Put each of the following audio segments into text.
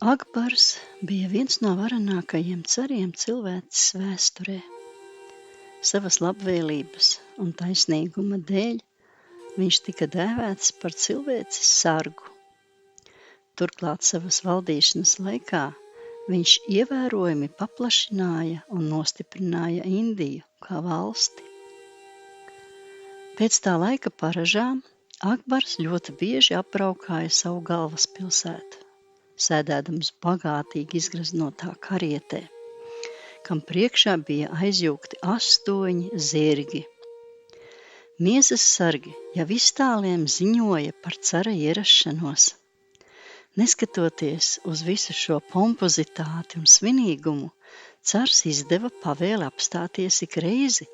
Akbars bija viens no varenākajiem cariem cilvēces vēsturē. Savas labvēlības un taisnīguma dēļ viņš tika dēvēts par cilvēces sargu. Turklāt savas valdīšanas laikā viņš ievērojami paplašināja un nostiprināja Indiju kā valsti. Pēc tā laika paražām Akbars ļoti bieži apbraukāja savu galvaspilsētu, sēdēdams bagātīgi izgraznotā karietē, kam priekšā bija aizjūgti 8 zirgi. Miesas sargi jau iztāliem ziņoja par cara ierašanos. Neskatoties uz visu šo pompozitāti un svinīgumu, cars izdeva pavēli apstāties ik reizi,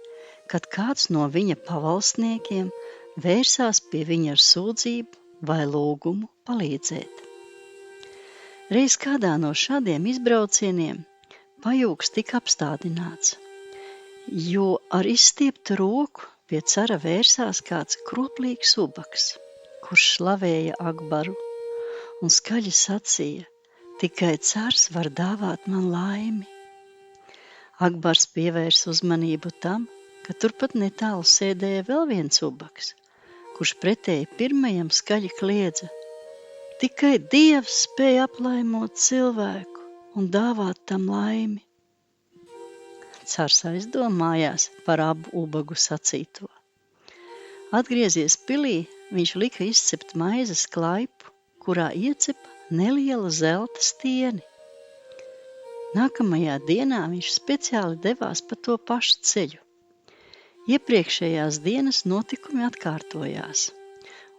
kad kāds no viņa pavalsniekiem vērsās pie viņa ar sūdzību vai lūgumu palīdzēt. Reiz kādā no šādiem izbraucieniem pajūgs tika apstādināts, jo ar izstieptu roku pie cara vērsās kāds kroplīgs ubaks, kurš slavēja Akbaru un skaļi sacīja: tikai cars var dāvāt man laimi. Akbars pievērsa uzmanību tam, ka turpat netālu sēdēja vēl viens ubaks, kurš pretēji pirmajam skaļi kliedza: tikai Dievs spēj aplaimot cilvēku un dāvāt tam laimi. Cars aizdomājās par abu ubagu sacīto. Atgriezies pilī, viņš lika izcept maizes klaipu, kurā iecepa nelielu zelta stieni. Nākamajā dienā viņš speciāli devās pa to pašu ceļu. Iepriekšējās dienas notikumi atkārtojās,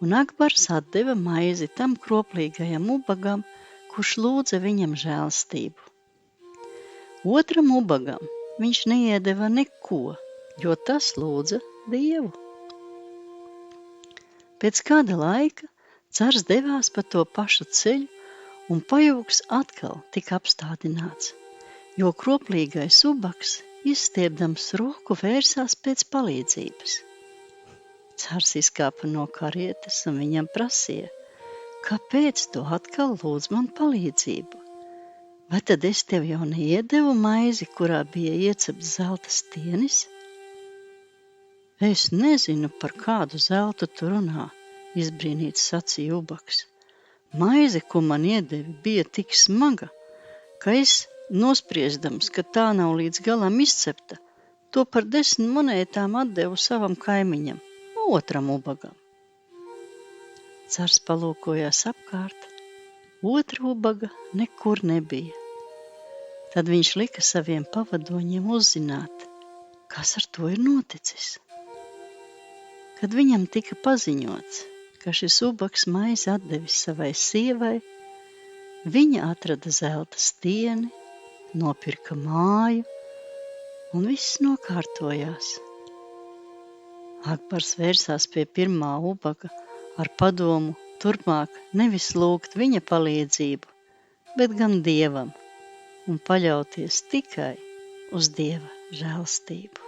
un Akbars atdeva maizi tam kroplīgajam ubagam, kurš lūdza viņam žēlstību. Otram ubagam viņš neiedeva neko, jo tas lūdza Dievu. Pēc kāda laika cars devās pa to pašu ceļu, un pajūgs atkal tika apstādināts, jo kroplīgais ubaks, izstiepdams roku, vērsās pēc palīdzības. Cars izkāpa no karietes un viņam prasīja: kāpēc tu atkal lūdz man palīdzību? Vai tad es tev jau neiedevu maizi, kurā bija iecepts zelta stienis? Es nezinu, par kādu zeltu tu runā, izbrīnīts sacīja ubaks. Maize, ko man iedevi, bija tik smaga, ka es, nospriesdams, ka tā nav līdz galam izcepta, to par 10 monētām atdevu savam kaimiņam, otram ubagam. Cars palūkojās apkārt, otra ubaga nekur nebija. Tad viņš lika saviem pavadoņiem uzzināt, kas ar to ir noticis. Kad viņam tika paziņots, ka šis ubaks maizi atdevis savai sievai, viņa atrada zelta stieni, nopirka māju, un viss nokārtojās. Akbars vērsās pie pirmā ubaga ar padomu turpmāk nevis lūgt viņa palīdzību, bet gan Dievam, un paļauties tikai uz Dieva žēlstību.